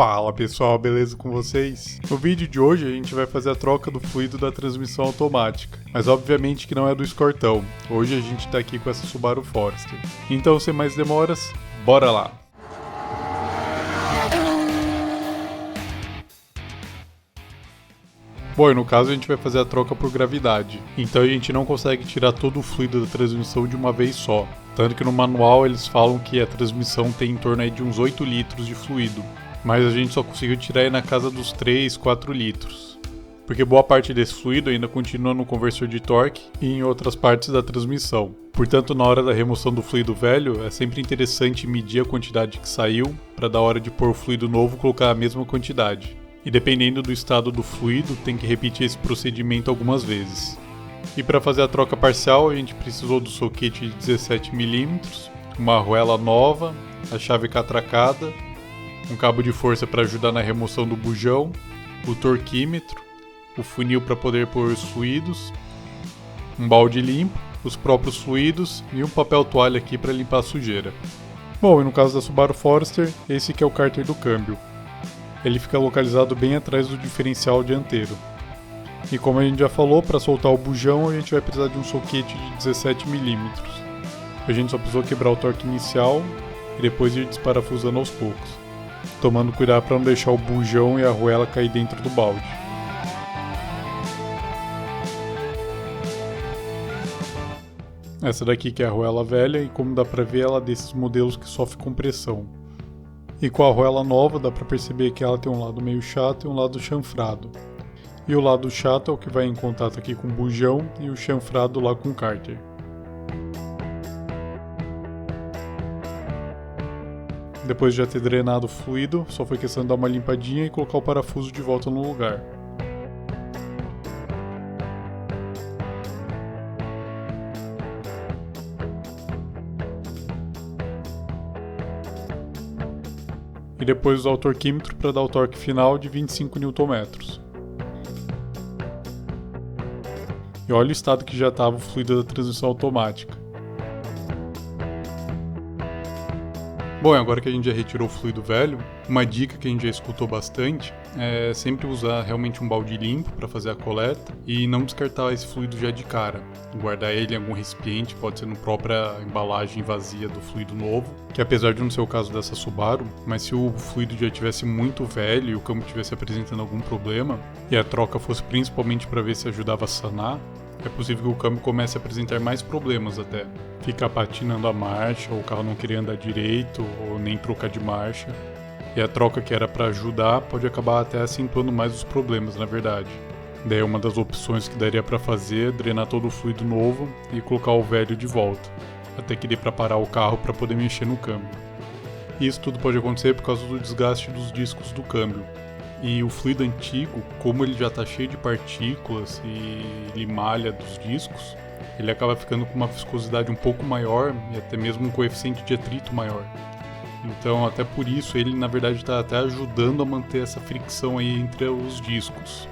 Fala pessoal, beleza com vocês? No vídeo de hoje a gente vai fazer a troca do fluido da transmissão automática, mas obviamente que não é do Escortão. Hoje a gente tá aqui com essa Subaru Forester. Então sem mais demoras, bora lá! Bom, e no caso a gente vai fazer a troca por gravidade, então a gente não consegue tirar todo o fluido da transmissão de uma vez só. Tanto que no manual eles falam que a transmissão tem em torno aí de uns 8 litros de fluido, mas a gente só conseguiu tirar aí na casa dos 3, 4 litros. Porque boa parte desse fluido ainda continua no conversor de torque e em outras partes da transmissão. Portanto, na hora da remoção do fluido velho, é sempre interessante medir a quantidade que saiu, para da hora de pôr o fluido novo colocar a mesma quantidade. E dependendo do estado do fluido, tem que repetir esse procedimento algumas vezes. E para fazer a troca parcial, a gente precisou do soquete de 17 mm, uma arruela nova, a chave catracada, um cabo de força para ajudar na remoção do bujão, o torquímetro, o funil para poder pôr os fluidos, um balde limpo, os próprios fluidos e um papel toalha aqui para limpar a sujeira. Bom, e no caso da Subaru Forester, esse aqui é o cárter do câmbio. Ele fica localizado bem atrás do diferencial dianteiro. E como a gente já falou, para soltar o bujão a gente vai precisar de um soquete de 17 mm. A gente só precisou quebrar o torque inicial e depois ir desparafusando aos poucos, tomando cuidado para não deixar o bujão e a arruela cair dentro do balde. Essa daqui que é a arruela velha e como dá para ver ela é desses modelos que sofre compressão. E com a arruela nova dá para perceber que ela tem um lado meio chato e um lado chanfrado. E o lado chato é o que vai em contato aqui com o bujão e o chanfrado lá com o cárter. Depois de já ter drenado o fluido, só foi questão de dar uma limpadinha e colocar o parafuso de volta no lugar. E depois usar o torquímetro para dar o torque final de 25 Nm. E olha o estado que já estava o fluido da transmissão automática. Bom, e agora que a gente já retirou o fluido velho, uma dica que a gente já escutou bastante é sempre usar realmente um balde limpo para fazer a coleta e não descartar esse fluido já de cara. Guardar ele em algum recipiente, pode ser na própria embalagem vazia do fluido novo, que apesar de não ser o caso dessa Subaru, mas se o fluido já estivesse muito velho e o câmbio estivesse apresentando algum problema, e a troca fosse principalmente para ver se ajudava a sanar, é possível que o câmbio comece a apresentar mais problemas até. Ficar patinando a marcha, ou o carro não querer andar direito, ou nem trocar de marcha. E a troca que era para ajudar pode acabar até acentuando mais os problemas, na verdade. Daí uma das opções que daria para fazer é drenar todo o fluido novo e colocar o velho de volta, até que dê para parar o carro para poder mexer no câmbio. E isso tudo pode acontecer por causa do desgaste dos discos do câmbio. E o fluido antigo, como ele já está cheio de partículas e limalha dos discos, ele acaba ficando com uma viscosidade um pouco maior e até mesmo um coeficiente de atrito maior. Então, até por isso, ele na verdade está até ajudando a manter essa fricção aí entre os discos.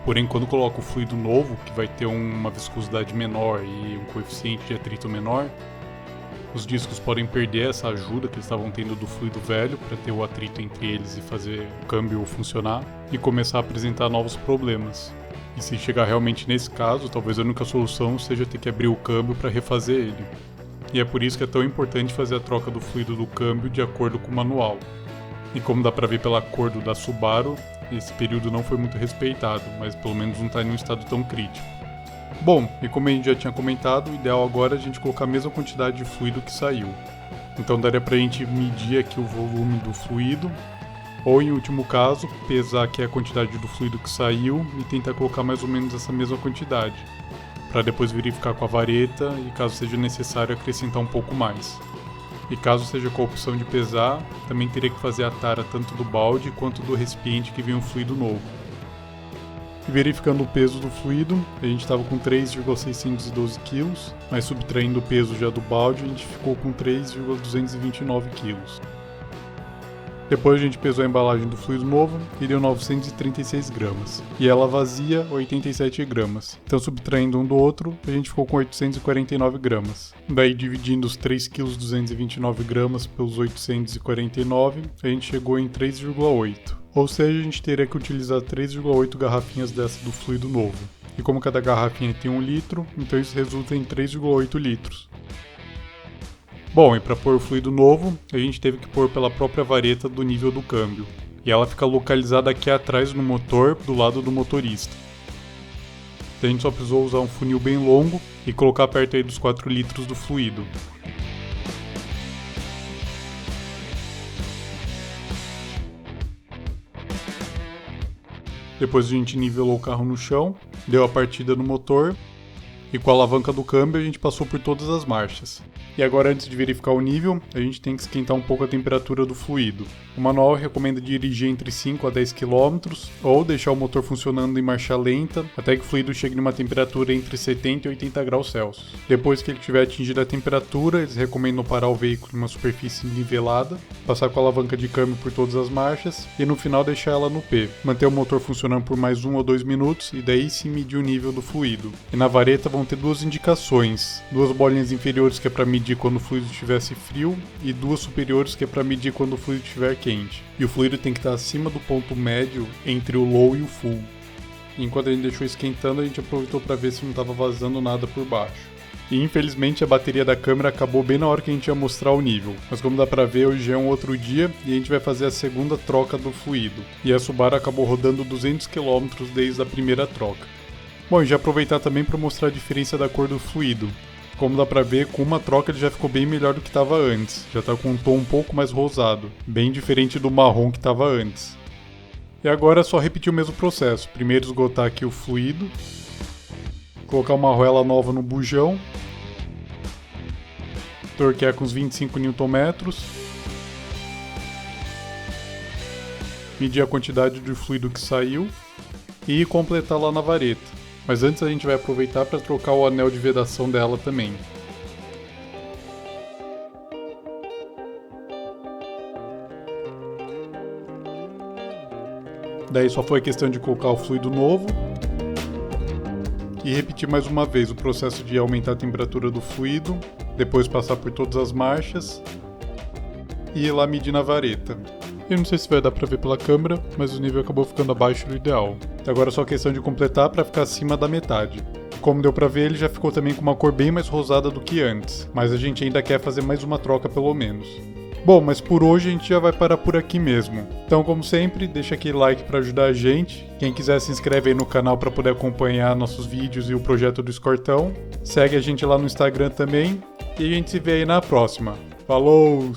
Porém, quando coloca o fluido novo, que vai ter uma viscosidade menor e um coeficiente de atrito menor, os discos podem perder essa ajuda que eles estavam tendo do fluido velho para ter o atrito entre eles e fazer o câmbio funcionar e começar a apresentar novos problemas. E se chegar realmente nesse caso, talvez a única solução seja ter que abrir o câmbio para refazer ele. E é por isso que é tão importante fazer a troca do fluido do câmbio de acordo com o manual. E como dá para ver pela cor do da Subaru, esse período não foi muito respeitado, mas pelo menos não está em um estado tão crítico. Bom, e como a gente já tinha comentado, o ideal agora é a gente colocar a mesma quantidade de fluido que saiu. Então daria pra gente medir aqui o volume do fluido, ou em último caso, pesar aqui a quantidade do fluido que saiu e tentar colocar mais ou menos essa mesma quantidade, para depois verificar com a vareta e caso seja necessário acrescentar um pouco mais. E caso seja com a opção de pesar, também teria que fazer a tara tanto do balde quanto do recipiente que vem o fluido novo. E verificando o peso do fluido, a gente estava com 3,612 kg, mas subtraindo o peso já do balde, a gente ficou com 3,229 kg. Depois a gente pesou a embalagem do fluido novo e deu 936 gramas. E ela vazia, 87 gramas. Então, subtraindo um do outro, a gente ficou com 849 gramas. Daí, dividindo os 3,229 kg pelos 849, a gente chegou em 3,8. Ou seja, a gente teria que utilizar 3,8 garrafinhas dessa do fluido novo. E como cada garrafinha tem 1 litro, então isso resulta em 3,8 litros. Bom, e para pôr o fluido novo, a gente teve que pôr pela própria vareta do nível do câmbio. E ela fica localizada aqui atrás no motor, do lado do motorista. Então a gente só precisou usar um funil bem longo e colocar perto aí dos 4 litros do fluido. Depois a gente nivelou o carro no chão, deu a partida no motor e com a alavanca do câmbio a gente passou por todas as marchas. E agora, antes de verificar o nível, a gente tem que esquentar um pouco a temperatura do fluido. O manual recomenda dirigir entre 5 a 10 km ou deixar o motor funcionando em marcha lenta até que o fluido chegue numa temperatura entre 70 e 80 graus Celsius. Depois que ele tiver atingido a temperatura, eles recomendam parar o veículo em uma superfície nivelada, passar com a alavanca de câmbio por todas as marchas e no final deixar ela no P. Manter o motor funcionando por mais 1 ou 2 minutos e daí sim medir o nível do fluido. E na vareta vão ter duas indicações, duas bolinhas inferiores que é para medir quando o fluido estivesse frio e duas superiores que é para medir quando o fluido estiver quente. E o fluido tem que estar acima do ponto médio entre o low e o full. E enquanto a gente deixou esquentando, a gente aproveitou para ver se não estava vazando nada por baixo. E infelizmente a bateria da câmera acabou bem na hora que a gente ia mostrar o nível. Mas como dá pra ver, hoje é um outro dia e a gente vai fazer a segunda troca do fluido. E a Subaru acabou rodando 200 km desde a primeira troca. Bom, e já aproveitar também para mostrar a diferença da cor do fluido. Como dá pra ver, com uma troca ele já ficou bem melhor do que estava antes. Já tá com um tom um pouco mais rosado, bem diferente do marrom que estava antes. E agora é só repetir o mesmo processo. Primeiro esgotar aqui o fluido, colocar uma arruela nova no bujão, torquear com uns 25 Nm, medir a quantidade de fluido que saiu e completar lá na vareta. Mas antes a gente vai aproveitar para trocar o anel de vedação dela também. Daí só foi questão de colocar o fluido novo e repetir mais uma vez o processo de aumentar a temperatura do fluido, depois passar por todas as marchas e ir lá medir na vareta. Eu não sei se vai dar pra ver pela câmera, mas o nível acabou ficando abaixo do ideal. Agora é só questão de completar para ficar acima da metade. Como deu pra ver, ele já ficou também com uma cor bem mais rosada do que antes, mas a gente ainda quer fazer mais uma troca pelo menos. Bom, mas por hoje a gente já vai parar por aqui mesmo. Então, como sempre, deixa aquele like para ajudar a gente. Quem quiser se inscreve aí no canal para poder acompanhar nossos vídeos e o projeto do Escortão. Segue a gente lá no Instagram também e a gente se vê aí na próxima. Falou!